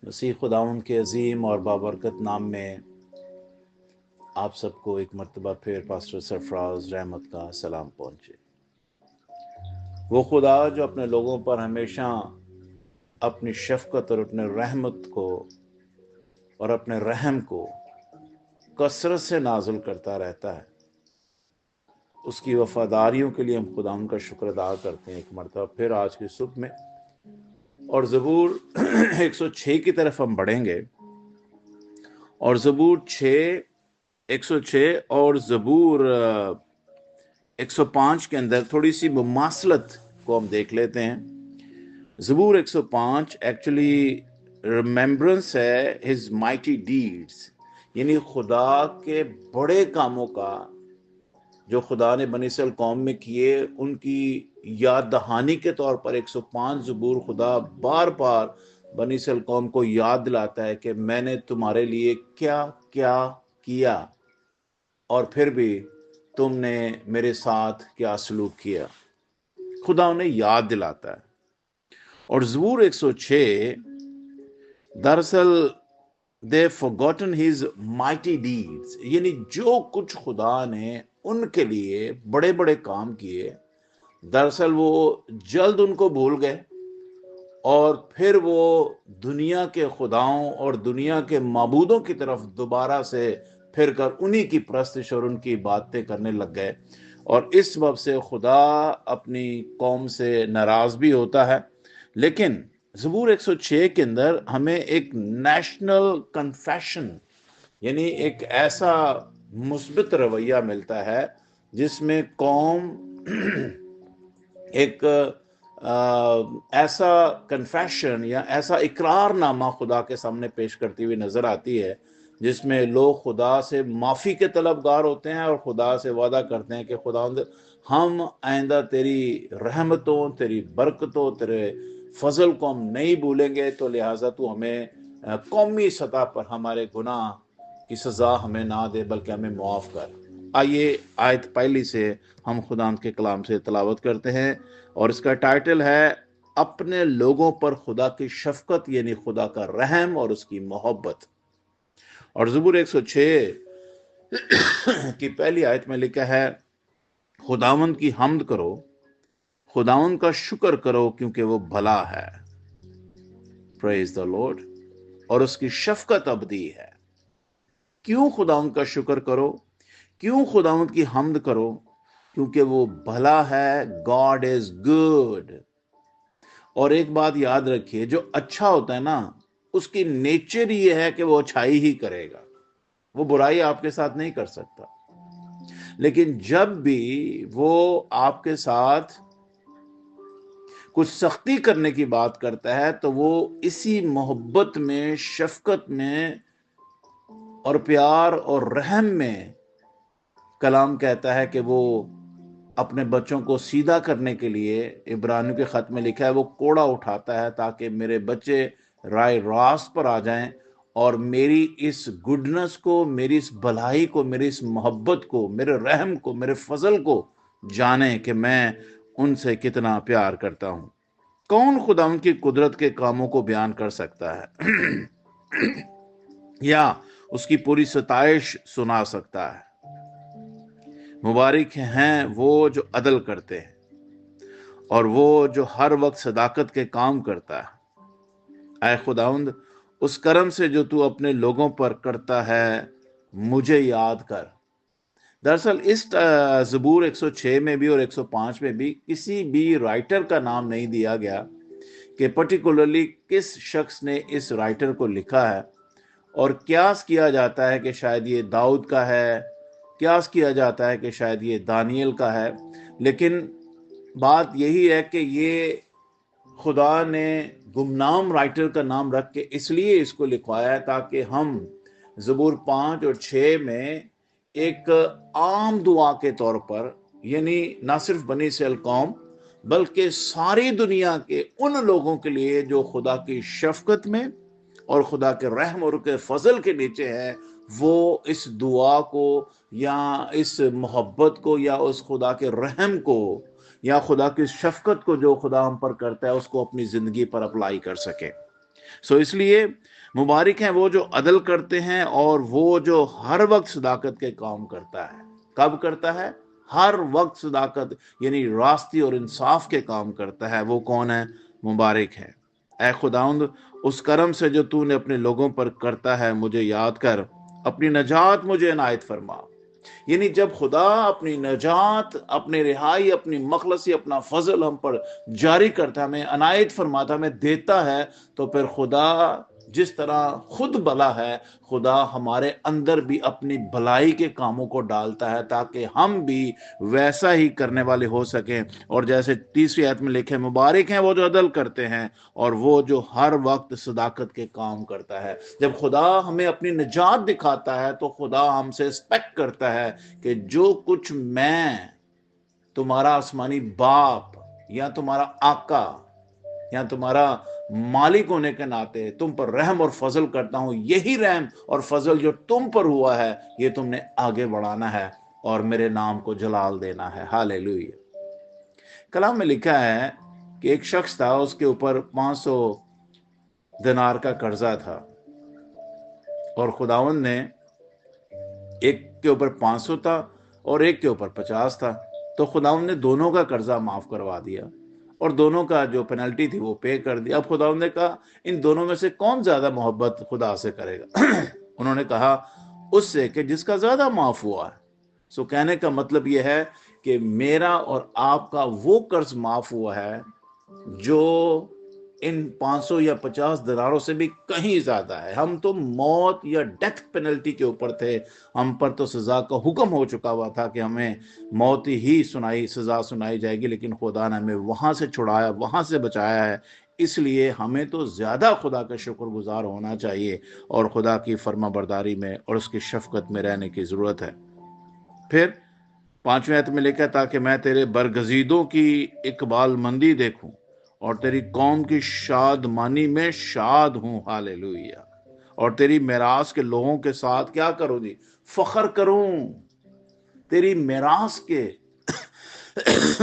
مسیح خداوند کے عظیم اور بابرکت نام میں آپ سب کو ایک مرتبہ پھر پاسٹر سرفراز رحمت کا سلام پہنچے۔ وہ خدا جو اپنے لوگوں پر ہمیشہ اپنی شفقت اور اپنے رحمت کو اور اپنے رحم کو کثرت سے نازل کرتا رہتا ہے، اس کی وفاداریوں کے لیے ہم خداوند کا شکر ادا کرتے ہیں۔ ایک مرتبہ پھر آج کی صبح میں اور زبور 106 کی طرف ہم بڑھیں گے، اور زبور 106 اور زبور 105 کے اندر تھوڑی سی مماثلت کو ہم دیکھ لیتے ہیں۔ زبور 105 ایکچولی ریممبرنس ہے ہز مائٹی ڈیڈز، یعنی خدا کے بڑے کاموں کا جو خدا نے بنی اسرائیل قوم میں کیے، ان کی یاد دہانی کے طور پر 105 زبور خدا بار بار بنی اسرائیل قوم کو یاد دلاتا ہے کہ میں نے تمہارے لیے کیا کیا کیا، اور پھر بھی تم نے میرے ساتھ کیا سلوک کیا۔ خدا انہیں یاد دلاتا ہے۔ اور زبور 106 دراصل they forgotten his mighty deeds، یعنی جو کچھ خدا نے ان کے لیے بڑے بڑے کام کیے، دراصل وہ جلد ان کو بھول گئے، اور پھر وہ دنیا کے خداؤں اور دنیا کے معبودوں کی طرف دوبارہ سے پھر کر انہی کی پرستش اور ان کی باتیں کرنے لگ گئے، اور اس سبب سے خدا اپنی قوم سے ناراض بھی ہوتا ہے۔ لیکن زبور 106 کے اندر ہمیں ایک نیشنل کنفیشن، یعنی ایک ایسا مثبت رویہ ملتا ہے جس میں قوم ایک ایسا کنفیشن یا ایسا اقرار نامہ خدا کے سامنے پیش کرتی ہوئی نظر آتی ہے، جس میں لوگ خدا سے معافی کے طلبگار ہوتے ہیں اور خدا سے وعدہ کرتے ہیں کہ خداوند ہم آئندہ تیری رحمتوں، تیری برکتوں، تیرے فضل کو ہم نہیں بھولیں گے، تو لہٰذا تو ہمیں قومی سطح پر ہمارے گناہ کی سزا ہمیں نہ دے بلکہ ہمیں معاف کر۔ آئیے آیت پہلی سے ہم خداوند کے کلام سے تلاوت کرتے ہیں، اور اس کا ٹائٹل ہے اپنے لوگوں پر خدا کی شفقت، یعنی خدا کا رحم اور اس کی محبت۔ اور زبور 106 کی پہلی آیت میں لکھا ہے، خداوند کی حمد کرو، خداوند کا شکر کرو کیونکہ وہ بھلا ہے، پریز دا لارڈ، اور اس کی شفقت ابدی ہے۔ کیوں خداوند کا شکر کرو، کیوں خداوند کی حمد کرو؟ کیونکہ وہ بھلا ہے، گاڈ از گڈ۔ اور ایک بات یاد رکھیے، جو اچھا ہوتا ہے نا، اس کی نیچر یہ ہے کہ وہ اچھائی ہی کرے گا، وہ برائی آپ کے ساتھ نہیں کر سکتا۔ لیکن جب بھی وہ آپ کے ساتھ کچھ سختی کرنے کی بات کرتا ہے تو وہ اسی محبت میں، شفقت میں اور پیار اور رحم میں کلام کہتا ہے کہ وہ اپنے بچوں کو سیدھا کرنے کے لیے، عبرانیوں کے خط میں لکھا ہے، وہ کوڑا اٹھاتا ہے تاکہ میرے بچے رائے راست پر آ جائیں اور میری اس گڈنس کو، میری اس بھلائی کو، میری اس محبت کو، میرے رحم کو، میرے فضل کو جانیں کہ میں ان سے کتنا پیار کرتا ہوں۔ کون خدا ان کی قدرت کے کاموں کو بیان کر سکتا ہے یا اس کی پوری ستائش سنا سکتا ہے؟ مبارک ہیں وہ جو عدل کرتے ہیں اور وہ جو ہر وقت صداقت کے کام کرتا ہے۔ اے خداوند، اس کرم سے جو تو اپنے لوگوں پر کرتا ہے مجھے یاد کر۔ دراصل اس زبور 106 میں بھی اور 105 میں بھی کسی بھی رائٹر کا نام نہیں دیا گیا کہ پرٹیکولرلی کس شخص نے اس رائٹر کو لکھا ہے، اور قیاس کیا جاتا ہے کہ شاید یہ داؤد کا ہے، قیاس کیا جاتا ہے کہ شاید یہ دانیل کا ہے، لیکن بات یہی ہے کہ یہ خدا نے گمنام رائٹر کا نام رکھ کے اس لیے اس کو لکھوایا ہے تاکہ ہم زبور 5 اور 6 میں ایک عام دعا کے طور پر، یعنی نہ صرف بنی اسرائیل قوم بلکہ ساری دنیا کے ان لوگوں کے لیے جو خدا کی شفقت میں اور خدا کے رحم اور کے فضل کے نیچے ہے، وہ اس دعا کو یا اس محبت کو یا اس خدا کے رحم کو یا خدا کی شفقت کو جو خدا ہم پر کرتا ہے اس کو اپنی زندگی پر اپلائی کر سکے۔ इसलिए मुबारक हैं वो जो अदल करते हैं और वो जो हर वक्त सदाकत के काम करता है। कब करता है? हर वक्त सदाकत यानी रास्ती और इंसाफ के काम करता है। वो कौन है? मुबारक है। ऐ खुदाउंद, उस करम से जो तूने अपने लोगों पर करता है मुझे याद कर, अपनी नजात मुझे इनायत फरमा। यानी जब खुदा अपनी नजात, अपनी रिहाई, अपनी मखलसी, अपना फजल हम पर जारी करता है, हमें अनायत फरमाता, हमें देता है, तो फिर खुदा जिस तरह खुद भला है, खुदा हमारे अंदर भी अपनी भलाई के कामों को डालता है ताकि हम भी वैसा ही करने वाले हो सकें। और जैसे 30वीं आयत में लिखे, मुबारक हैं वो जो अदल करते हैं और वो जो हर वक्त सदाकत के काम करता है। जब खुदा हमें अपनी निजात दिखाता है तो खुदा हमसे एक्सपेक्ट करता है कि जो कुछ मैं, तुम्हारा आसमानी बाप या तुम्हारा आका या तुम्हारा मालिक होने के नाते तुम पर रहम और फजल करता हूं, यही रहम और फजल जो तुम पर हुआ है ये तुमने आगे बढ़ाना है और मेरे नाम को जलाल देना है। हालेलुया। कलाम में लिखा है कि एक शख्स था, उसके ऊपर 500 दिनार का कर्जा था और खुदावंद ने, एक के ऊपर 500 था और एक के ऊपर 50 था, तो खुदावंद ने दोनों का कर्जा माफ करवा दिया और दोनों का जो पेनल्टी थी वो पे कर दिया। अब खुदावंद ने कहा, इन दोनों में से कौन ज्यादा मोहब्बत खुदा से करेगा? उन्होंने कहा, उससे कि जिसका ज्यादा माफ हुआ है। सो कहने का मतलब यह है कि मेरा और आपका वो कर्ज माफ हुआ है जो इन 500 या 50 दिनारों से भी कहीं ज्यादा है। हम तो मौत या डेथ पेनल्टी के ऊपर थे, हम पर तो सजा का हुक्म हो चुका हुआ था कि हमें मौत ही सजा सुनाई जाएगी, लेकिन खुदा ने हमें वहां से छुड़ाया, वहां से बचाया है। इसलिए हमें तो ज्यादा खुदा का शुक्रगुजार होना चाहिए और खुदा की फर्मा बरदारी में और उसकी शफकत में रहने की जरूरत है। फिर 5वें आयत में लिखा, ताकि मैं तेरे बरगजीदों की इकबाल मंदी देखूं और तेरी कौम की शादमानी में शाद हूं। हालेलुया। और तेरी मेरास के लोगों के साथ क्या करूं जी? फख्र करूं। तेरी मेरास के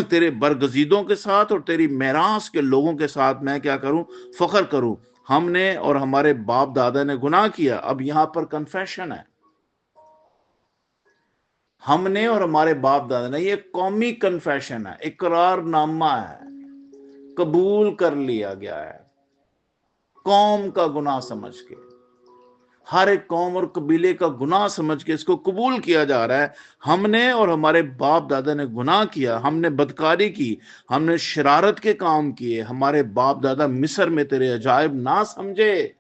तेरे बरगजीदों के साथ और तेरी मेरास के लोगों के साथ मैं क्या करूं? फख्र करूं। हमने और हमारे बाप दादा ने गुनाह किया। अब यहां पर कन्फेशन है, हमने और हमारे बाप दादा ने, ये कौमी कन्फेशन है, इकरारनामा है, कबूल कर लिया गया है कौम का गुनाह समझ के। हर एक कौम और कबीले का गुनाह समझ के इसको कबूल किया जा रहा है। हमने और हमारे बाप दादा ने गुनाह किया, हमने बदकारी की, हमने शरारत के काम किए। हमारे बाप दादा मिस्र में तेरे अजायब ना समझे।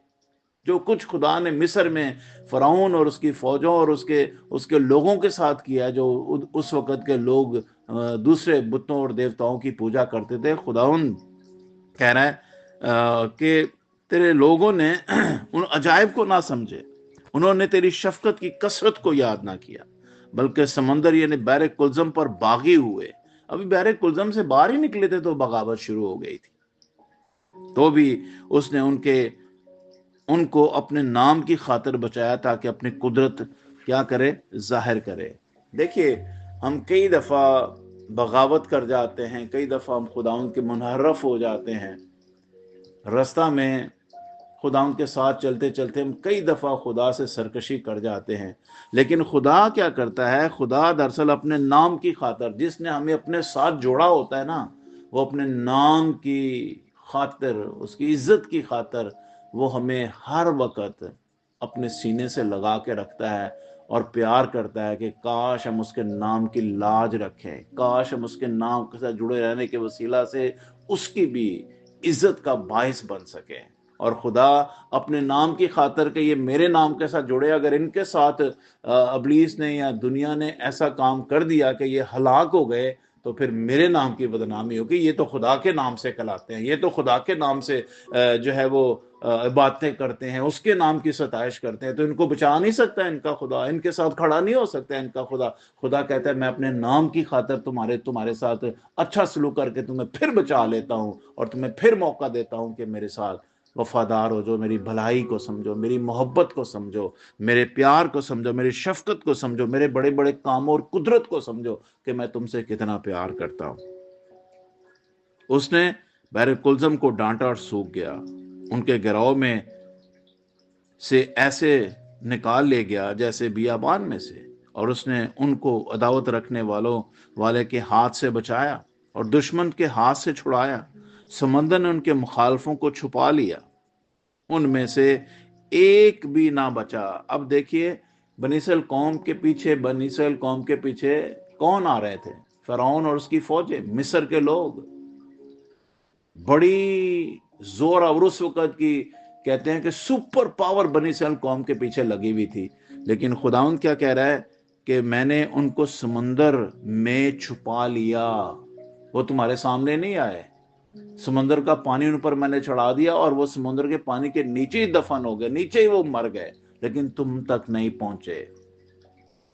जो कुछ खुदा ने मिस्र में फराउन और उसकी फौजों और उसके लोगों के साथ किया, जो उस वक्त के लोग दूसरे बुतों और देवताओं की पूजा करते थे, खुदाउन कह रहा है कि तेरे लोगों ने उन अजायब को ना समझे, उन्होंने तेरी शफकत की कसरत को याद ना किया, बल्कि समंदर यानी बहरे कुलजम पर बागी हुए। अभी बहरे कुलजम से बाहर ही निकले थे तो बगावत शुरू हो गई थी, तो भी उसने उनको अपने नाम की खातिर बचाया ताकि अपनी कुदरत क्या करे? जाहिर करे। देखिए, हम कई दफा बगावत कर जाते हैं, कई दफा हम खुदाउन के मुनहरफ हो जाते हैं। रास्ता में खुदाउन के साथ चलते चलते हम कई दफा खुदा से सरकशी कर जाते हैं, लेकिन खुदा क्या करता है? खुदा दरअसल अपने नाम की खातिर, जिसने हमें अपने साथ जोड़ा होता है ना, वो अपने नाम की खातिर, उसकी इज्जत की खातिर वो हमें हर वक्त अपने सीने से लगा के रखता है और प्यार करता है कि काश हम उसके नाम की लाज रखें, काश हम उसके नाम के साथ जुड़े रहने के वसीला से उसकी भी इज्जत का बायस बन सके। और खुदा अपने नाम की खातिर के ये मेरे नाम के साथ जुड़े, अगर इनके साथ अबलीस ने या दुनिया ने ऐसा काम कर दिया कि ये हलाक हो गए, तो फिर मेरे नाम की बदनामी होगी। ये तो खुदा के नाम से कहलाते हैं, ये तो खुदा के नाम से जो है वो बातें करते हैं, उसके नाम की सताइश करते हैं, तो इनको बचा नहीं सकता इनका खुदा, इनके साथ खड़ा नहीं हो सकता इनका खुदा। खुदा कहता है मैं अपने नाम की खातिर तुम्हारे साथ अच्छा सलूक करके तुम्हें फिर बचा लेता हूं और तुम्हें फिर मौका देता हूं कि मेरे साथ वफादार हो जो, मेरी भलाई को समझो, मेरी मोहब्बत को समझो, मेरे प्यार को समझो, मेरी शफकत को समझो, मेरे बड़े बड़े कामों और कुदरत को समझो कि मैं तुमसे कितना प्यार करता हूं। उसने बहरे कुलजम को डांटा और सूख गया। उनके गिरोह में से ऐसे निकाल ले गया जैसे बियाबान में से, और उसने उनको अदावत रखने वाले के हाथ से बचाया और दुश्मन के हाथ से छुड़ाया। समंदर ने उनके मुखालफों को छुपा लिया, उनमें से एक भी ना बचा। अब देखिए, बनी इसराइल कौम के पीछे कौन आ रहे थे? फरौन और उसकी फौजें, मिस्र के लोग। बड़ी जोर और उस वक्त की कहते हैं कि सुपर पावर बनी इसराइल कौम के पीछे लगी हुई थी। लेकिन खुदावंद क्या कह रहा है कि मैंने उनको समंदर में छुपा लिया। वो तुम्हारे सामने नहीं आए, समुद्र का पानी उन पर मैंने चढ़ा दिया और वो समुद्र के पानी के नीचे ही दफन हो गए, नीचे ही वो मर गए, लेकिन तुम तक नहीं पहुंचे।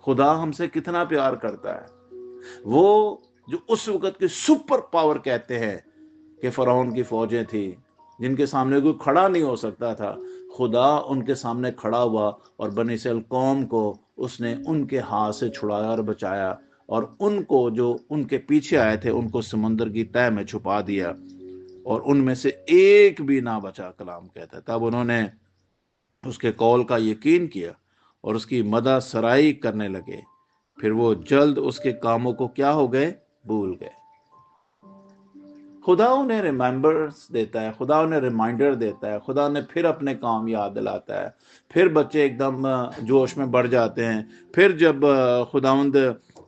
खुदा हमसे कितना प्यार करता है। वो जो उस वक्त के सुपर पावर कहते हैं कि फरौन की फौजें थी जिनके सामने कोई खड़ा नहीं हो सकता था, खुदा उनके सामने खड़ा हुआ और बनी इसराइल कौम को उसने उनके हाथ से छुड़ाया और बचाया, और उनको जो उनके पीछे आए थे उनको समुद्र की तह में छुपा दिया, और उनमें से एक भी ना बचा, कलाम कहता है। तब उन्होंने उसके कौल का यकीन किया और उसकी मदद सराई करने लगे। फिर वो जल्द उसके कामों को क्या हो गए? भूल गए। खुदा उन्हें रिमेंबर्स देता है, खुदा उन्हें रिमाइंडर देता है, खुदा उन्हें फिर अपने काम याद दिलाता है। फिर बच्चे एकदम जोश में बढ़ जाते हैं। फिर जब खुदावंद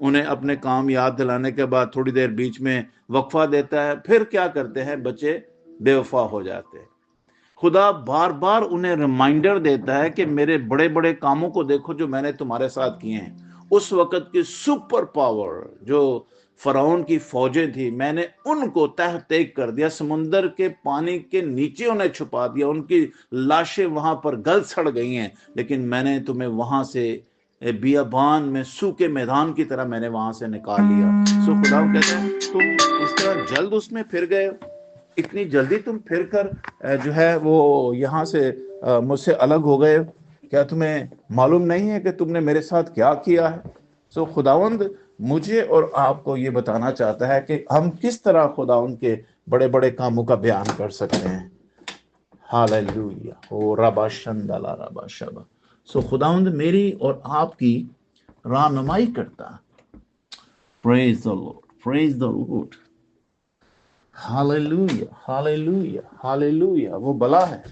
उन्हें अपने काम याद दिलाने के बाद थोड़ी देर बीच में वक्फा देता है, फिर क्या करते हैं? बच्चे बेवफा हो जाते हैं। खुदा बार बार उन्हें रिमाइंडर देता है कि मेरे बड़े बड़े कामों को देखो जो मैंने तुम्हारे साथ किए हैं। उस वक्त की सुपर पावर जो फरौन की फौजें थी, मैंने उनको तह तेग कर दिया, समुंदर के पानी के नीचे उन्हें छुपा दिया, उनकी लाशें वहां पर गल सड़ गई हैं, लेकिन मैंने तुम्हें वहां से बियाबान में सूखे मैदान की तरह मैंने वहां से निकाल लिया। सो खुदा कहते हैं तुम इस तरह जल्द उसमें फिर गए, इतनी जल्दी तुम फिर कर जो है वो यहाँ से मुझसे अलग हो गए, क्या तुम्हें मालूम नहीं है कि तुमने मेरे साथ क्या किया है? सो खुदावंद मुझे और आपको ये बताना चाहता है कि हम किस तरह खुदावंद के बड़े बड़े कामों का बयान कर सकते हैं। हालेलुया, ओ रबा शंदला रबा शबा। सो खुदावंद मेरी और आपकी रहनुमाई करता। Praise the Lord, praise the Lord. Hallelujah, hallelujah, hallelujah. वो भला है,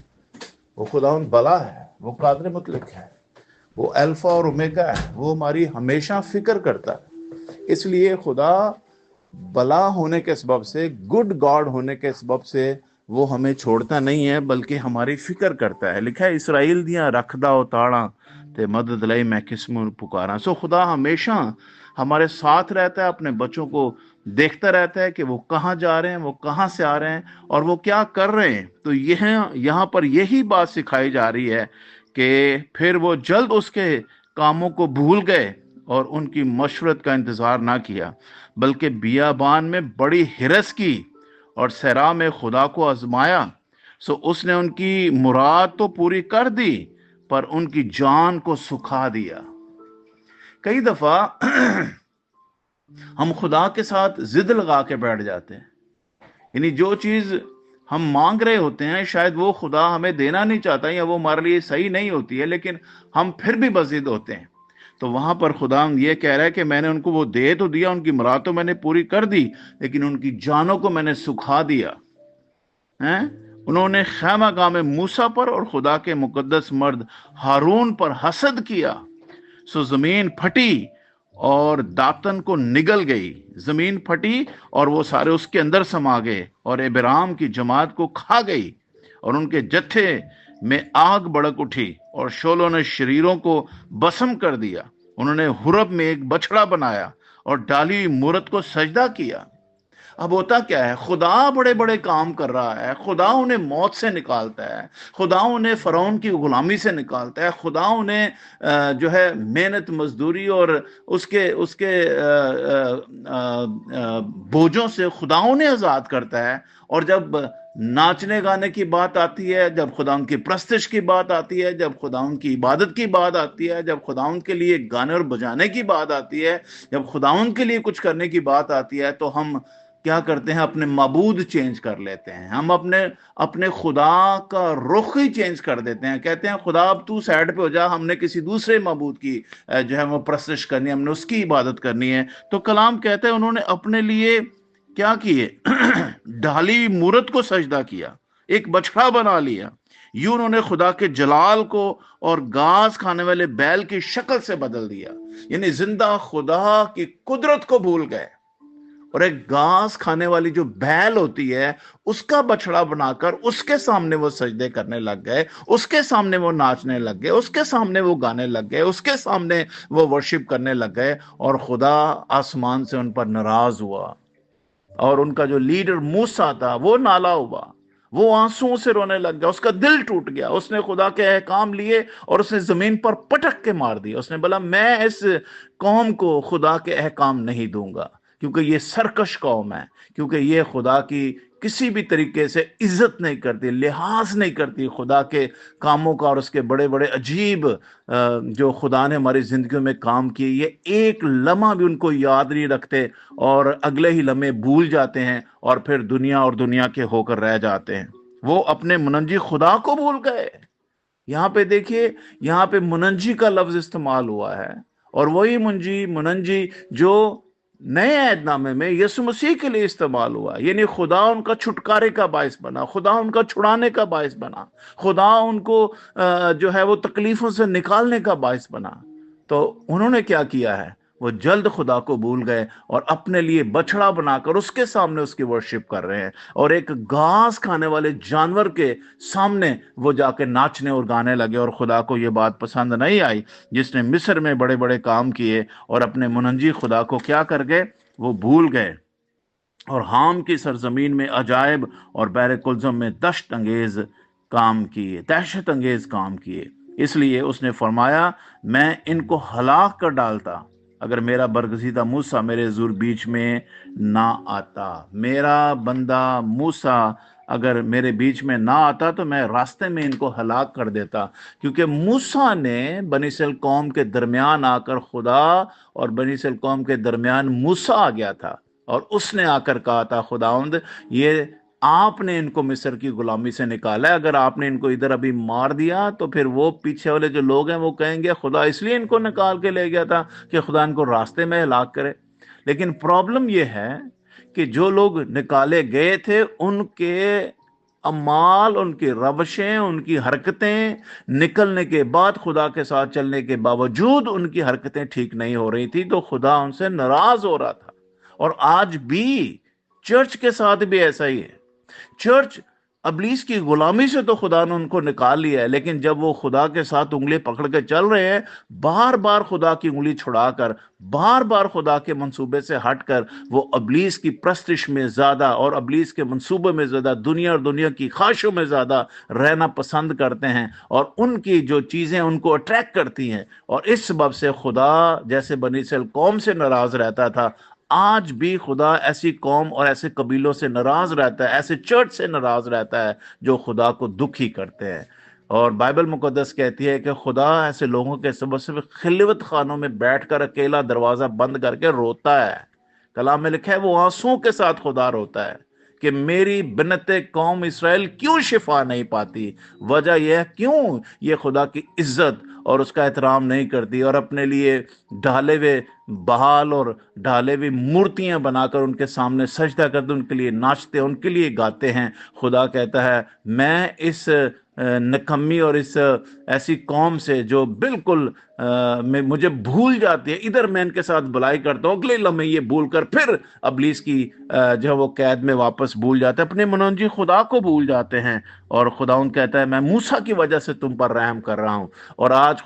वो खुदावंद भला है, वो कादिर मुतलक है, वो अल्फा और ओमेगा है, वो हमारी हमेशा फिक्र करता है। इसलिए खुदा भला होने के सबब से, गुड गॉड होने के सबब से वो हमें छोड़ता नहीं है, बल्कि हमारी फिक्र करता है। लिखा है इसराइल दिया रखदा उताड़ा ते मदद लई मैं किस्म पुकारा। सो खुदा हमेशा हमारे साथ रहता है, अपने बच्चों को देखता रहता है कि वो कहाँ जा रहे हैं, वो कहाँ से आ रहे हैं और वो क्या कर रहे हैं। तो यहाँ पर यही बात सिखाई जा रही है कि फिर वो जल्द उसके कामों को भूल गए और उनकी मशवरत का इंतजार ना किया, बल्कि बियाबान में बड़ी हिरस की और सहरा में खुदा को आजमाया। सो उसने उनकी मुराद तो पूरी कर दी, पर उनकी जान को सुखा दिया। कई दफा हम खुदा के साथ जिद लगा के बैठ जाते हैं, यानी जो चीज हम मांग रहे होते हैं शायद वो खुदा हमें देना नहीं चाहता या वो हमारे लिए सही नहीं होती है, लेकिन हम फिर भी बजिद होते हैं। तो वहां पर खुदा ये कह रहा है कि मैंने उनको वो दे तो दिया, उनकी मुराद तो मैंने पूरी कर दी, लेकिन उनकी जानों को मैंने सुखा दिया है। उन्होंने खैमागाह में मूसा पर और खुदा के मुकद्दस मर्द हारून पर हसद किया। सो जमीन फटी और दातन को निगल गई, जमीन फटी और वो सारे उसके अंदर समा गए और इब्राम की जमात को खा गई, और उनके जत्थे में आग भड़क उठी और शोलों ने शरीरों को भस्म कर दिया। उन्होंने हुरब में एक बछड़ा बनाया और डाली हुई मूरत को सजदा किया। अब होता क्या है, खुदा बड़े बड़े काम कर रहा है, खुदा उन्हें मौत से निकालता है, खुदा उन्हें फरौन की गुलामी से निकालता है, खुदा उन्हें जो है मेहनत मजदूरी और उसके उसके बोझों से खुदा उन्हें आजाद करता है। और जब नाचने गाने की बात आती है, जब खुदा उनकी प्रस्तिश की बात आती है, जब खुदा उनकी इबादत की बात आती है, जब खुदा उनके लिए गाने और बजाने की बात आती है, जब खुदा उनके लिए कुछ करने की बात आती है, तो हम کیا کرتے ہیں، اپنے معبود چینج کر لیتے ہیں. ہم اپنے خدا کا رخ ہی چینج کر دیتے ہیں. کہتے ہیں خدا اب تو سائڈ پہ ہو جا، ہم نے کسی دوسرے معبود کی جو ہے وہ پرستش کرنی ہے، ہم نے اس کی عبادت کرنی ہے. تو کلام کہتے ہیں انہوں نے اپنے لیے کیا کیے، ڈھالی ہوئی مورت کو سجدہ کیا، ایک بچڑا بنا لیا. یوں انہوں نے خدا کے جلال کو اور گھاس کھانے والے بیل کی شکل سے بدل دیا. یعنی زندہ خدا کی قدرت کو بھول گئے اور ایک گھاس کھانے والی جو بیل ہوتی ہے اس کا بچڑا بنا کر اس کے سامنے وہ سجدے کرنے لگ گئے، اس کے سامنے وہ ناچنے لگ گئے، اس کے سامنے وہ گانے لگ گئے، اس کے سامنے وہ ورشپ کرنے لگ گئے. اور خدا آسمان سے ان پر ناراض ہوا، اور ان کا جو لیڈر موسیٰ تھا وہ نالا ہوا، وہ آنسوؤں سے رونے لگ گیا، اس کا دل ٹوٹ گیا. اس نے خدا کے احکام لیے اور اس نے زمین پر پٹک کے مار دیا. اس نے بولا میں اس قوم کو خدا کے احکام نہیں دوں گا، کیونکہ یہ سرکش قوم ہے، کیونکہ یہ خدا کی کسی بھی طریقے سے عزت نہیں کرتی، لحاظ نہیں کرتی خدا کے کاموں کا اور اس کے بڑے بڑے عجیب جو خدا نے ہماری زندگیوں میں کام کیے. یہ ایک لمحہ بھی ان کو یاد نہیں رکھتے اور اگلے ہی لمحے بھول جاتے ہیں اور پھر دنیا اور دنیا کے ہو کر رہ جاتے ہیں. وہ اپنے منجی خدا کو بھول گئے. یہاں پہ دیکھیے، یہاں پہ منجی کا لفظ استعمال ہوا ہے، اور وہی منجی جو نئے عہد نامے میں یسوع مسیح کے لیے استعمال ہوا. یعنی خدا ان کا چھٹکارے کا باعث بنا، خدا ان کا چھڑانے کا باعث بنا، خدا ان کو جو ہے وہ تکلیفوں سے نکالنے کا باعث بنا. تو انہوں نے کیا کیا ہے، وہ جلد خدا کو بھول گئے اور اپنے لیے بچڑا بنا کر اس کے سامنے اس کی ورشپ کر رہے ہیں، اور ایک گھاس کھانے والے جانور کے سامنے وہ جا کے ناچنے اور گانے لگے. اور خدا کو یہ بات پسند نہیں آئی، جس نے مصر میں بڑے بڑے کام کیے اور اپنے منجی خدا کو کیا کر گئے، وہ بھول گئے. اور حام کی سرزمین میں عجائب اور بحر کلزم میں دہشت انگیز کام کیے. اس لیے اس نے فرمایا میں ان کو ہلاک کر ڈالتا اگر میرا برگزیدہ موسیٰ میرے حضور بیچ میں نہ آتا. میرا بندہ موسیٰ اگر میرے بیچ میں نہ آتا تو میں راستے میں ان کو ہلاک کر دیتا. کیونکہ موسیٰ نے بنی اسرائیل قوم کے درمیان آ کر، خدا اور بنی اسرائیل قوم کے درمیان موسیٰ آ گیا تھا اور اس نے آ کر کہا تھا خداوند یہ آپ نے ان کو مصر کی غلامی سے نکالا ہے، اگر آپ نے ان کو ادھر ابھی مار دیا تو پھر وہ پیچھے والے جو لوگ ہیں وہ کہیں گے خدا اس لیے ان کو نکال کے لے گیا تھا کہ خدا ان کو راستے میں ہلاک کرے. لیکن پرابلم یہ ہے کہ جو لوگ نکالے گئے تھے ان کے اعمال، ان کی روشیں، ان کی حرکتیں نکلنے کے بعد خدا کے ساتھ چلنے کے باوجود ان کی حرکتیں ٹھیک نہیں ہو رہی تھی، تو خدا ان سے ناراض ہو رہا تھا. اور آج بھی چرچ کے ساتھ بھی ایسا ہی ہے. چرچ ابلیس کی غلامی سے تو خدا نے ان کو نکال لیا ہے، لیکن جب وہ خدا کے ساتھ انگلی پکڑ کے چل رہے ہیں، بار بار خدا کی انگلی چھڑا کر، بار بار خدا کے منصوبے سے ہٹ کر، وہ ابلیس کی پرستش میں زیادہ اور ابلیس کے منصوبے میں زیادہ، دنیا اور دنیا کی خواہشوں میں زیادہ رہنا پسند کرتے ہیں، اور ان کی جو چیزیں ان کو اٹریکٹ کرتی ہیں. اور اس سبب سے خدا جیسے بنی اسرائیل قوم سے ناراض رہتا تھا، آج بھی خدا ایسی قوم اور ایسے قبیلوں سے ناراض رہتا ہے، ایسے چرچ سے ناراض رہتا ہے جو خدا کو دکھی کرتے ہیں. اور بائبل مقدس کہتی ہے کہ خدا ایسے لوگوں کے سبب سے خلوت خانوں میں بیٹھ کر اکیلا دروازہ بند کر کے روتا ہے. کلام میں لکھا ہے وہ آنسوؤں کے ساتھ خدا روتا ہے کہ میری بنت قوم اسرائیل کیوں شفا نہیں پاتی. وجہ یہ ہے کیوں یہ خدا کی عزت اور اس کا احترام نہیں کرتی، اور اپنے لیے ڈھالے ہوئے بحال اور ڈھالے ہوئے مورتیاں بنا کر ان کے سامنے سجدہ کرتے، ان کے لیے ناچتے، ان کے لیے گاتے ہیں. خدا کہتا ہے میں اس نکمی اور اس ایسی قوم سے جو بالکل مجھے بھول جاتی ہے، ادھر میں ان کے ساتھ بلائی کرتا ہوں، اگلے لمحے یہ بھول کر پھر ابلیس کی جو وہ قید میں واپس بھول جاتے ہیں، اپنے منجی خدا کو بھول جاتے ہیں. اور خداوند کہتا ہے میں موسیٰ کی وجہ سے تم پر رحم کر رہا ہوں. اور آج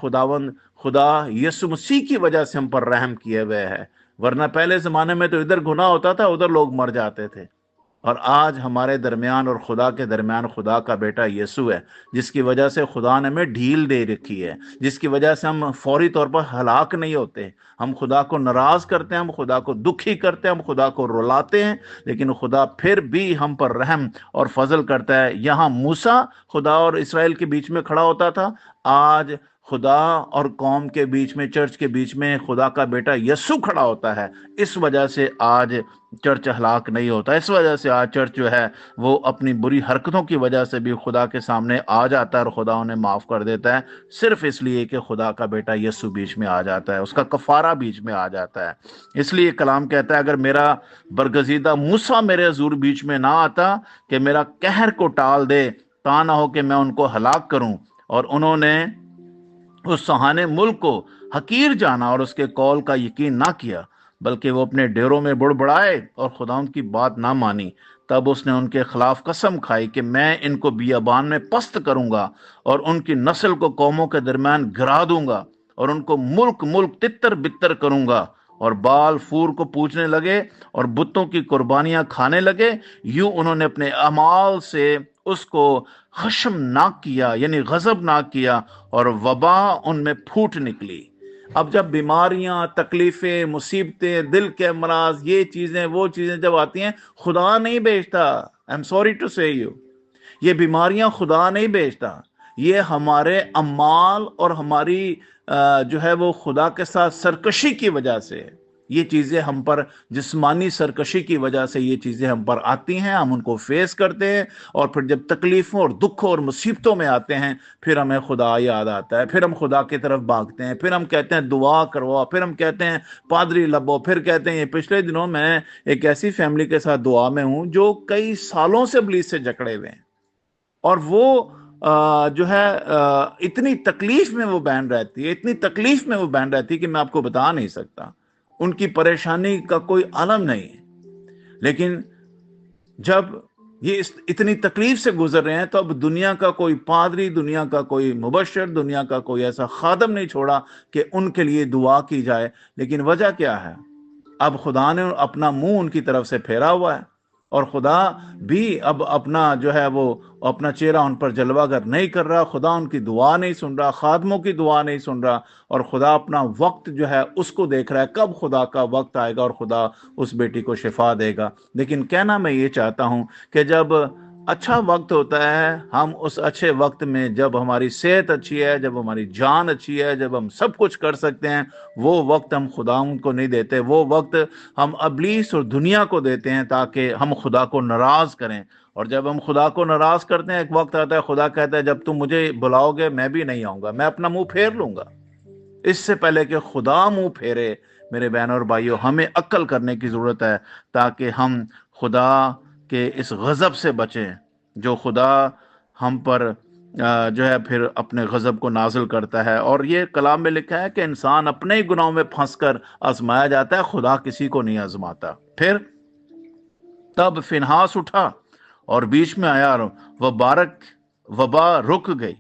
خدا یسوع مسیح کی وجہ سے ہم پر رحم کیے ہوئے ہے. ورنہ پہلے زمانے میں تو ادھر گناہ ہوتا تھا، ادھر لوگ مر جاتے تھے. اور آج ہمارے درمیان اور خدا کے درمیان خدا کا بیٹا یسوع ہے، جس کی وجہ سے خدا نے ہمیں ڈھیل دے رکھی ہے، جس کی وجہ سے ہم فوری طور پر ہلاک نہیں ہوتے. ہم خدا کو ناراض کرتے ہیں، ہم خدا کو دکھی کرتے ہیں، ہم خدا کو رلاتے ہیں، لیکن خدا پھر بھی ہم پر رحم اور فضل کرتا ہے. یہاں موسیٰ خدا اور اسرائیل کے بیچ میں کھڑا ہوتا تھا، آج خدا اور قوم کے بیچ میں، چرچ کے بیچ میں خدا کا بیٹا یسوع کھڑا ہوتا ہے، اس وجہ سے آج چرچ ہلاک نہیں ہوتا، اس وجہ سے آج چرچ جو ہے وہ اپنی بری حرکتوں کی وجہ سے بھی خدا کے سامنے آ جاتا ہے اور خدا انہیں معاف کر دیتا ہے، صرف اس لیے کہ خدا کا بیٹا یسوع بیچ میں آ جاتا ہے، اس کا کفارہ بیچ میں آ جاتا ہے۔ اس لیے کلام کہتا ہے اگر میرا برگزیدہ موسیٰ میرے حضور بیچ میں نہ آتا کہ میرا قہر کو ٹال دے، تا نہ ہو کہ میں ان کو ہلاک کروں۔ اور انہوں نے اس سہانے ملک کو حقیر جانا اور اس کے قول کا یقین نہ کیا، بلکہ وہ اپنے ڈیروں میں بڑبڑائے اور خداوند کی بات نہ مانی۔ تب اس نے ان کے خلاف قسم کھائی کہ میں ان کو بیابان میں پست کروں گا اور ان کی نسل کو قوموں کے درمیان گرا دوں گا اور ان کو ملک ملک تتر بتر کروں گا، اور بال فور کو پوجنے لگے اور بتوں کی قربانیاں کھانے لگے۔ یوں انہوں نے اپنے اعمال سے اس کو خشم ناک کیا، یعنی غضب ناک کیا، اور وبا ان میں پھوٹ نکلی۔ اب جب بیماریاں، تکلیفیں، مصیبتیں، دل کے امراض، یہ چیزیں وہ چیزیں جب آتی ہیں، خدا نہیں بھیجتا۔ I'm sorry to say you، یہ بیماریاں خدا نہیں بھیجتا، یہ ہمارے اعمال اور ہماری جو ہے وہ خدا کے ساتھ سرکشی کی وجہ سے، یہ چیزیں ہم پر، جسمانی سرکشی کی وجہ سے یہ چیزیں ہم پر آتی ہیں، ہم ان کو فیس کرتے ہیں، اور پھر جب تکلیفوں اور دکھوں اور مصیبتوں میں آتے ہیں، پھر ہمیں خدا یاد آتا ہے، پھر ہم خدا کی طرف بھاگتے ہیں، پھر ہم کہتے ہیں دعا کروا، پھر ہم کہتے ہیں پادری لبو، پھر کہتے ہیں یہ پچھلے دنوں میں ایک ایسی فیملی کے ساتھ دعا میں ہوں جو کئی سالوں سے ابلیس سے جکڑے ہوئے ہیں، اور وہ جو ہے اتنی تکلیف میں وہ بہن رہتی ہے، اتنی تکلیف میں وہ بہن رہتی ہے کہ میں آپ کو بتا نہیں سکتا، ان کی پریشانی کا کوئی عالم نہیں ہے۔ لیکن جب یہ اتنی تکلیف سے گزر رہے ہیں تو اب دنیا کا کوئی پادری، دنیا کا کوئی مبشر، دنیا کا کوئی ایسا خادم نہیں چھوڑا کہ ان کے لیے دعا کی جائے۔ لیکن وجہ کیا ہے؟ اب خدا نے اپنا منہ ان کی طرف سے پھیرا ہوا ہے، اور خدا بھی اب اپنا جو ہے وہ اپنا چہرہ ان پر جلوہ گر نہیں کر رہا، خدا ان کی دعا نہیں سن رہا، خادموں کی دعا نہیں سن رہا، اور خدا اپنا وقت جو ہے اس کو دیکھ رہا ہے، کب خدا کا وقت آئے گا اور خدا اس بیٹی کو شفا دے گا۔ لیکن کہنا میں یہ چاہتا ہوں کہ جب اچھا وقت ہوتا ہے، ہم اس اچھے وقت میں، جب ہماری صحت اچھی ہے، جب ہماری جان اچھی ہے، جب ہم سب کچھ کر سکتے ہیں، وہ وقت ہم خدا کو نہیں دیتے، وہ وقت ہم ابلیس اور دنیا کو دیتے ہیں تاکہ ہم خدا کو ناراض کریں۔ اور جب ہم خدا کو ناراض کرتے ہیں، ایک وقت آتا ہے خدا کہتا ہے جب تم مجھے بلاؤ گے میں بھی نہیں آؤں گا، میں اپنا منہ پھیر لوں گا۔ اس سے پہلے کہ خدا منہ پھیرے، میرے بہنوں اور بھائیوں، ہمیں عقل کرنے کی ضرورت ہے تاکہ ہم خدا کے اس غضب سے بچیں جو خدا ہم پر جو ہے پھر اپنے غضب کو نازل کرتا ہے۔ اور یہ کلام میں لکھا ہے کہ انسان اپنے ہی گناہوں میں پھنس کر آزمایا جاتا ہے، خدا کسی کو نہیں آزماتا۔ پھر تب فنہاس اٹھا اور بیچ میں آیا، وبا رک گئی،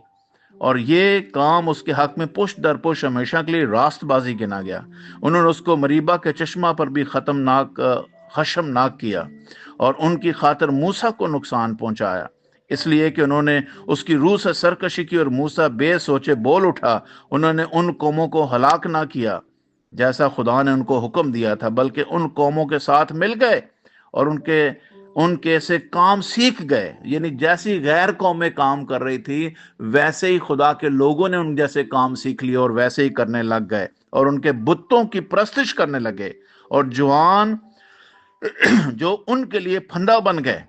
اور یہ کام اس کے حق میں پشت در پشت ہمیشہ کے لیے راست بازی گنا گیا۔ انہوں نے اس کو مریبہ کے چشمہ پر بھی خشم ناک کیا، اور ان کی خاطر موسیٰ کو نقصان پہنچایا، اس لیے کہ انہوں نے اس کی روح سے سرکشی کی، اور موسیٰ بے سوچے بول اٹھا۔ انہوں نے ان قوموں کو ہلاک نہ کیا جیسا خدا نے ان کو حکم دیا تھا، بلکہ ان قوموں کے ساتھ مل گئے اور ان کے سے کام سیکھ گئے، یعنی جیسی غیر قومیں کام کر رہی تھی ویسے ہی خدا کے لوگوں نے ان جیسے کام سیکھ لیے اور ویسے ہی کرنے لگ گئے، اور ان کے بتوں کی پرستش کرنے لگے، اور جوان جو ان کے لیے پھندا بن گئے،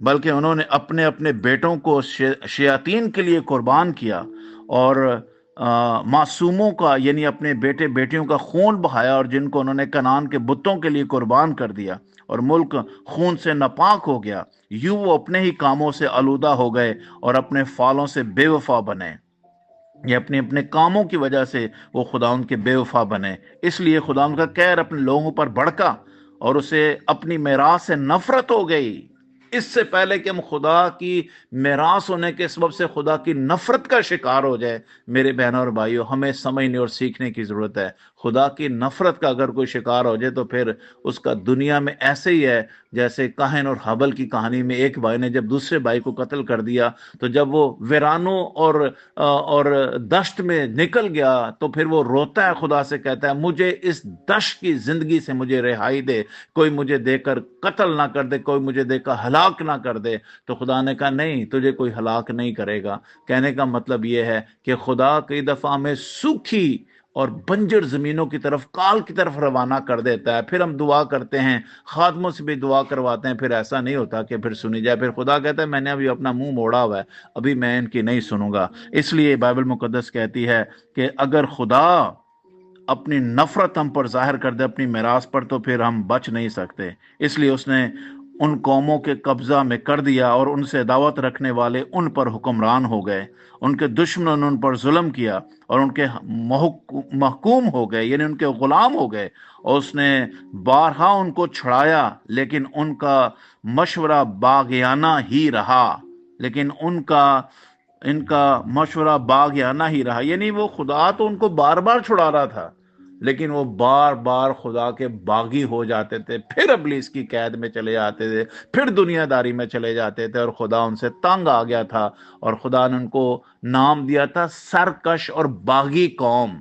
بلکہ انہوں نے اپنے اپنے بیٹوں کو شیاطین کے لیے قربان کیا، اور معصوموں کا یعنی اپنے بیٹے بیٹیوں کا خون بہایا، اور جن کو انہوں نے کنعان کے بتوں کے لیے قربان کر دیا، اور ملک خون سے ناپاک ہو گیا۔ یوں وہ اپنے ہی کاموں سے آلودہ ہو گئے اور اپنے فالوں سے بے وفا بنے، یہ اپنے اپنے کاموں کی وجہ سے وہ خدا ان کے بے وفا بنے۔ اس لیے خدا ان کا قہر اپنے لوگوں پر بڑھکا اور اسے اپنی میراث سے نفرت ہو گئی۔ اس سے پہلے کہ ہم خدا کی میراث ہونے کے سبب سے خدا کی نفرت کا شکار ہو جائے، میرے بہنوں اور بھائیوں، ہمیں سمجھنے اور سیکھنے کی ضرورت ہے۔ खुदा की नफरत का अगर कोई शिकार हो जाए तो फिर उसका दुनिया में ऐसे ही है जैसे काहिन और हाबल की कहानी में एक भाई ने जब दूसरे भाई को कत्ल कर दिया, तो जब वो वीरानों और दश्त में निकल गया तो फिर वो रोता है, खुदा से कहता है मुझे इस दश्त की जिंदगी से मुझे रिहाई दे, कोई मुझे देकर कत्ल ना कर दे, कोई मुझे देकर हलाक ना कर दे। तो खुदा ने कहा नहीं, तुझे कोई हलाक नहीं करेगा। कहने का मतलब यह है कि खुदा कई दफा हमें सूखी और बंजर जमीनों की तरफ, काल की तरफ रवाना कर देता है। फिर हम दुआ करते हैं, खादमों से भी दुआ करवाते हैं, फिर ऐसा नहीं होता कि फिर सुनी जाए। फिर खुदा कहता है मैंने अभी अपना मुंह मोड़ा हुआ है, अभी मैं इनकी नहीं सुनूंगा। इसलिए बाइबल मुकद्दस कहती है कि अगर खुदा अपनी नफरत हम पर जाहिर कर दे अपनी मिरास पर, तो फिर हम बच नहीं सकते। इसलिए उसने उन कौमों के कब्जा में कर दिया और उनसे दावत रखने वाले उन पर हुक्मरान हो गए। उनके दुश्मनों ने उन पर जुल्म किया और उनके महकूम हो गए, यानी उनके गुलाम हो गए। और उसने बारहा उनको छुड़ाया, लेकिन उनका मशवरा बागियाना ही रहा। लेकिन इनका मशवरा बागियाना ही रहा, यानी वो खुदा तो उनको बार बार छुड़ा रहा था, लेकिन वो बार बार खुदा के बागी हो जाते थे, फिर इब्लीस की कैद में चले जाते थे, फिर दुनियादारी में चले जाते थे, और खुदा उनसे तंग आ गया था। और खुदा ने उनको नाम दिया था सरकश और बागी कौम,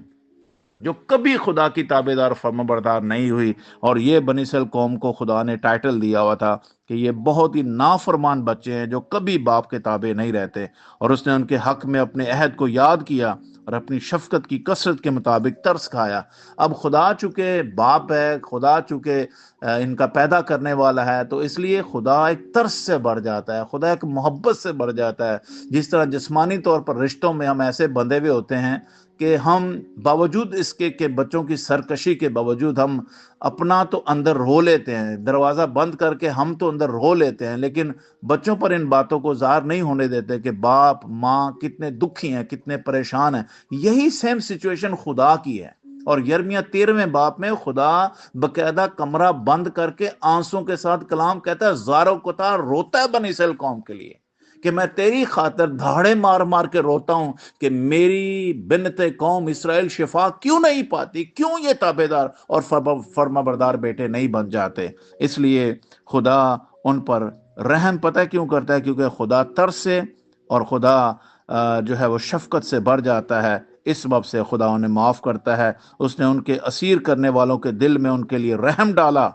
जो कभी खुदा की ताबेदार फर्माबरदार नहीं हुई। और ये बनी इस्राएल कौम को खुदा ने टाइटल दिया हुआ था कि ये बहुत ही नाफरमान बच्चे हैं जो कभी बाप के ताबे नहीं रहते। और उसने उनके हक में अपने अहद को याद किया और अपनी शफकत की कसरत के मुताबिक तरस खाया। अब खुदा चूंकि बाप है, खुदा चूंकि इनका पैदा करने वाला है, तो इसलिए खुदा एक तरस से भर जाता है, खुदा एक मोहब्बत से भर जाता है। जिस तरह जिस्मानी तौर पर रिश्तों में हम ऐसे बंधे हुए होते हैं कि हम बावजूद इसके कि बच्चों की सरकशी के बावजूद हम अपना तो अंदर रो लेते हैं, दरवाज़ा बंद करके हम तो अंदर रो लेते हैं, लेकिन बच्चों पर इन बातों को ज़ाहिर नहीं होने देते कि बाप माँ कितने दुखी हैं, कितने परेशान हैं। यही सेम सिचुएशन खुदा की है। और यिर्मयाह 13वें बाप में खुदा बकायदा कमरा बंद करके आंसुओं के साथ कलाम कहता है, ज़ारो कतार रोता है बनी इस्राएल कौम के लिए कि मैं तेरी खातिर धाड़े मार मार के रोता हूं कि मेरी बिनते कौम इसराइल शिफा क्यों नहीं पाती, क्यों ये ताबेदार और फर्माबरदार बेटे नहीं बन जाते। इसलिए खुदा उन पर रहम पता है क्यों करता है, क्योंकि खुदा तरस से और खुदा जो है वो शफकत से भर जाता है। इस सबब से खुदा उन्हें माफ करता है। उसने उनके असीर करने वालों के दिल में उनके लिए रहम डाला।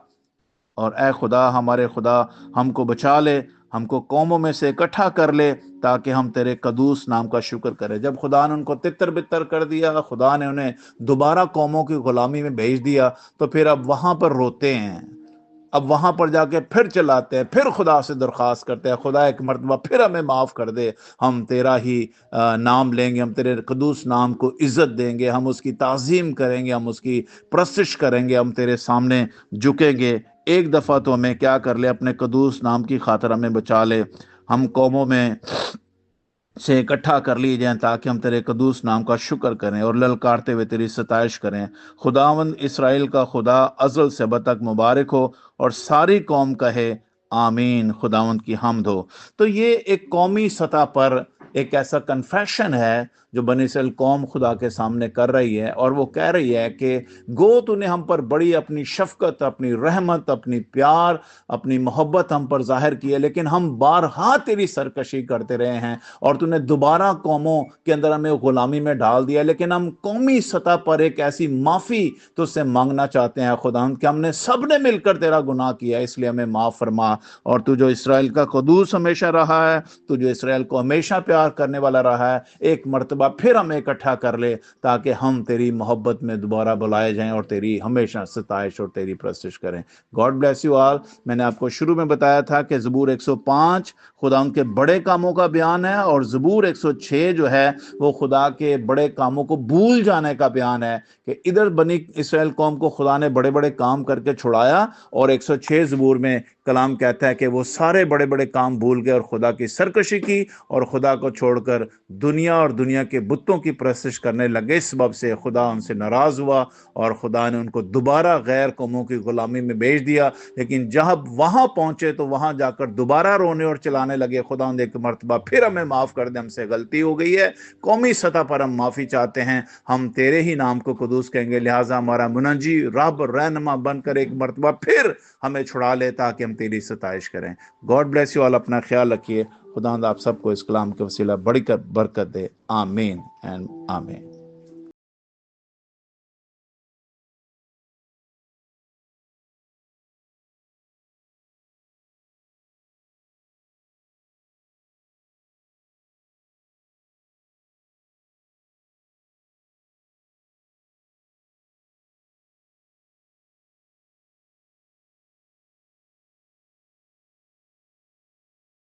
और ए खुदा, हमारे खुदा, हमको बचा ले, हमको कौमों में से इकट्ठा कर ले ताकि हम तेरे कदूस नाम का शुक्र करें। जब खुदा ने उनको तितर बितर कर दिया, खुदा ने उन्हें दोबारा कौमों की गुलामी में भेज दिया, तो फिर अब वहां पर रोते हैं, अब वहां पर जाके फिर चिल्लाते हैं, फिर खुदा से दरख्वास्त करते हैं, खुदा एक मरतबा फिर हमें माफ कर दे, हम तेरा ही नाम लेंगे, हम तेरे कदूस नाम को इज्जत देंगे, हम उसकी ताजीम करेंगे, हम उसकी प्रस्तिश करेंगे, हम तेरे सामने झुकेंगे। एक दफा तो हमें क्या कर ले, अपने कदूस नाम की खातिर हमें बचा ले, हम कौमों में से इकट्ठा कर ली जाएं ताकि हम तेरे कदूस नाम का शुक्र करें और ललकारते हुए तेरी सताइश करें। खुदावंद इसराइल का खुदा अज़ल से अब तक मुबारक हो, और सारी कौम कहे आमीन। खुदावंद की हम्द हो। तो ये एक कौमी सतह पर एक ऐसा कन्फेशन है जो बनी इस्राइल कौम खुदा के सामने कर रही है, और वो कह रही है कि गो तूने हम पर बड़ी अपनी शफकत, अपनी रहमत, अपनी प्यार, अपनी मोहब्बत हम पर जाहिर की है, लेकिन हम बारहा तेरी सरकशी करते रहे हैं और तूने दोबारा कौमों के अंदर हमें गुलामी में डाल दिया। लेकिन हम कौमी सतह पर एक ऐसी माफ़ी तुझसे मांगना चाहते हैं खुदा कि हमने सब ने मिलकर तेरा गुनाह किया, इसलिए हमें माफ़ फरमा। और तू जो इसराइल का कदूस हमेशा रहा है, तू जो इसराइल को हमेशा प्यार करने वाला रहा है, एक मरतबा फिर हमें इकट्ठा कर ले ताकि हम तेरी मोहब्बत में दोबारा बुलाए जाएं और तेरी हमेशा सताइश और तेरी प्रस्तिश करें। God bless you all. मैंने आपको शुरू में बताया था कि ज़बूर 105 खुदा उनके बड़े कामों का बयान है, और ज़बूर 106 जो है वो खुदा के बड़े कामों को भूल जाने का बयान है कि इधर बनी इसराइल कौम को खुदा ने बड़े बड़े काम करके छुड़ाया, और 106 ज़बूर में कलाम कहता है कि वो सारे बड़े बड़े काम भूल गए और खुदा की सरकशी की और खुदा को छोड़कर दुनिया और दुनिया के बुतों की परस्तिश करने लगे, इस सबब से खुदा उनसे नाराज हुआ और खुदा ने उनको दोबारा गैर कौमों की गुलामी में भेज दिया। लेकिन जब वहां पहुंचे तो वहां जाकर दोबारा रोने और चिल्लाने लगे, खुदा एक मर्तबा फिर हमें माफ कर दे, हमसे गलती हो गई है। कौमी सतह पर हम माफी चाहते हैं, हम तेरे ही नाम को कुदूस कहेंगे, लिहाजा हमारा मुनजी रब रहनुमा बनकर एक मर्तबा फिर हमें छुड़ा ले ताकि हम तेरी सताइश करें। गॉड ब्लेस यू ऑल, अपना ख्याल रखिए। खुदा आप सबको इस कलाम के वसीला बड़ी बरकत दे। आमीन एंड आमीन।